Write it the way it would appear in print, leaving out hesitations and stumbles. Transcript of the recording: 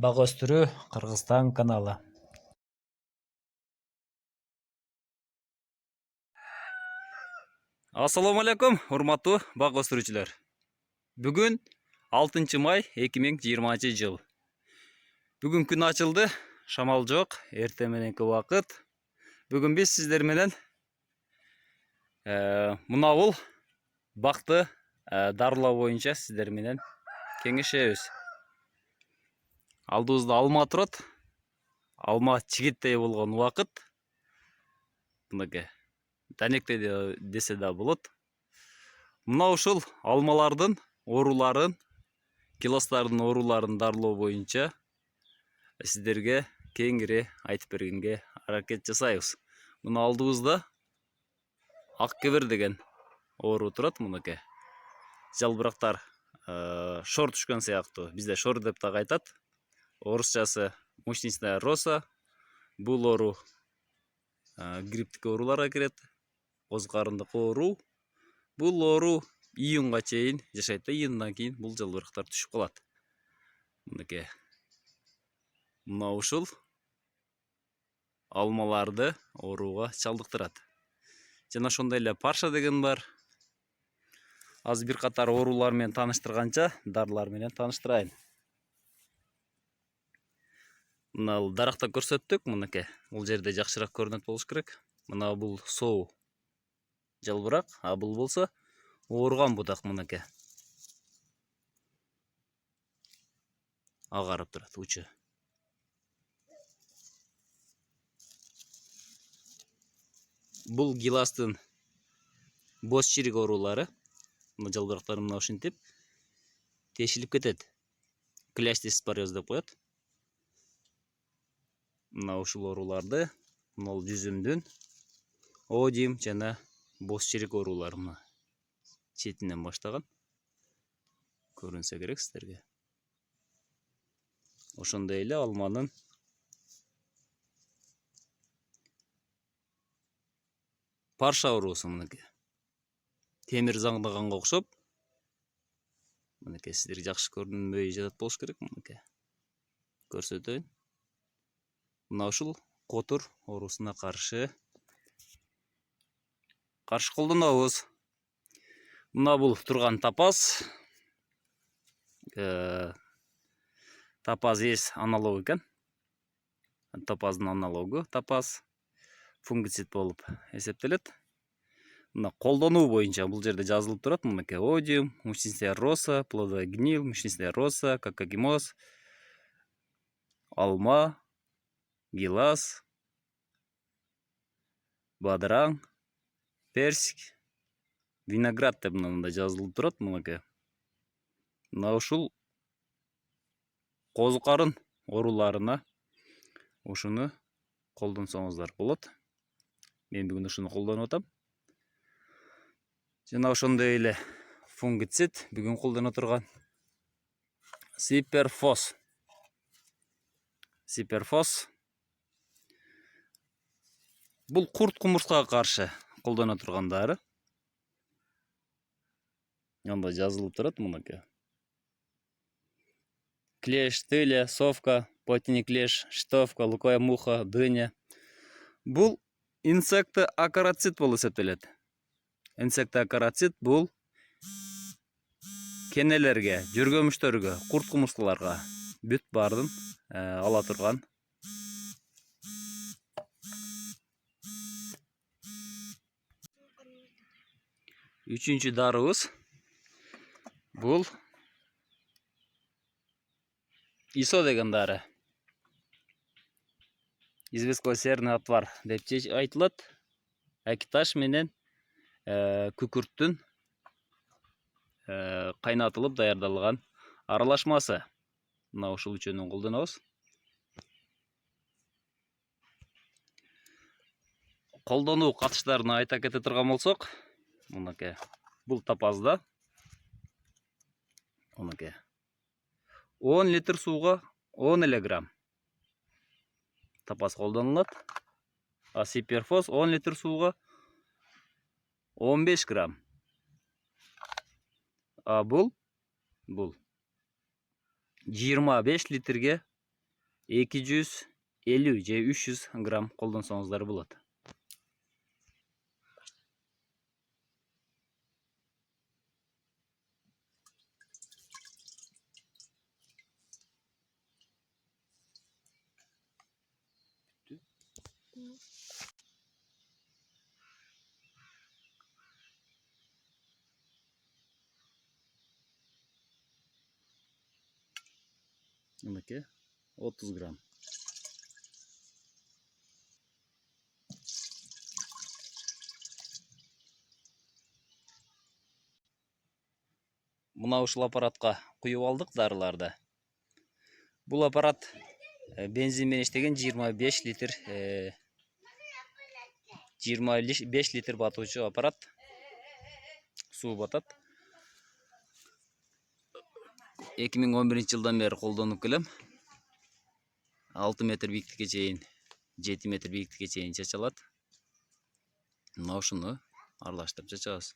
Бак өстүрүү Кыргызстан каналы. Ассаламу алейкум, урматтуу бак өстүрүүчүлөр. Бүгүн 6 май 2020 жыл. Бүгүн күн ачылды, шамал жок, эртең мененки убакыт. Бүгүн биз сиздер менен мунабул бакты дарылоо боюнча сиздер менен кеңешебиз. Алдыбызда алма турат. Алма чигиттей болгон убакыт. Мынакей. Данектей десе да болот. Мына ушул алмалардын ооруларын, килостардын ооруларын дарылоо боюнча сиздерге кеңири айтып бергенге аракет жасайбыз. Мына алдыбызда ак кебер деген оору турат, мынакей. Жалбырактар шор түшкөн сыяктуу. Бизде шор деп так айтат. Орусчасы мучнистая роза. Бул оору грипптик ооруларга кирет. Оз карындык оору. Бул оору июнга чейин жашайт да, июндан кийин бул жалбырактар түшүп калат. Мынакей. Мына ушул алмаларды ооруга чалдыктырат. Жана ошондой эле парша деген бар. Азыр бир катар оорулар менен тааныштырганча, дарылар менен тааныштырайын. Мына даракта көрсөттүк, мынакей. Бул жерде жакшыраак көрүнөт болуш керек. Мына бул соо жалбырак, а бул болсо ооруган будак, мынакей. Агарып турат учу. Бул гиластын боз чирик оорулары. Мына жалбырактар мына ушинтип тешилип кетет. Клястис спориоз деп коет. Мына ушул ооруларды, мына жүзүмдүн одим жана боз чирик оорулары мына четинен баштаган. Көрүнсө керек сиздерге. Ошондой эле алманын парша оорусу, мынакей. Темир заңдаганга окшоп. Мынакей, сиздерге жакшы көрүнбөй жатат болуш керек, мынакей. Көрсөтөйүн. Мына ушул котур оорусуна каршы колдонобуз. Мына бул турган тапаз. Тапаз есть аналог экен. Тапаздын аналогу тапаз. Фунгицид болуп эсептелет. Мына колдонуу боюнча бул жерде жазылып турат, мынакей. Одиум, мучнистая роза, плодовая гниль, мучнистая роза, какагимоз, алма, гилас, бадыраң, персик, виноград деп мында жазылып турат, мынакей. Мына ушул козу карын ооруларына ушуну колдонсоңуздар болот. Мен бүгүн ушуну колдонуп атам. Жана ошондой эле фунгицид бүгүн колдоно турган Сиперфос. Сиперфос бул курт кумурскага каршы колдоно турган дары. Анда жазылып турат, мынакей. Клеш, тыля, совка, плотиний клеш, штовка, луковая муха, дыня. Бул инсектоакарицид болуп эсептелет. Инсектоакарицид бул кенелерге, жүргөмүштөргө, курт кумурскаларга бүт баарын ала турган. Үчүнчү дарыбыз бул исо деген дары. Известковый серный отвар деп айтылат. Акиташ менен күкүрттүн кайнатылып даярдалган аралашмасы. Мына ушул үчөөнүн колдонобуз. Колдонуу катыштарына айта кете турган болсок, мынакей. Бул тапазда. Мынакей. 10 литр сууга 10 эле грамм тапаз колдонулат. А Сиперфос 10 литр сууга 15 грамм. А бул 25 литрге 250 же 300 грамм колдонсоңуздар болот. Мынакей 30 грамм. Мына ушул аппаратка куюп алдык дарыларды. Бул аппарат бензин менен иштеген 25 литр 25 литр батуучу аппарат. Суу батат. 2011-жылдан бери колдонуп келем. 6 метр бийиктикке чейин, 7 метр бийиктикке чейин чачалат. Мына ушуну аралаштырып чачабыз.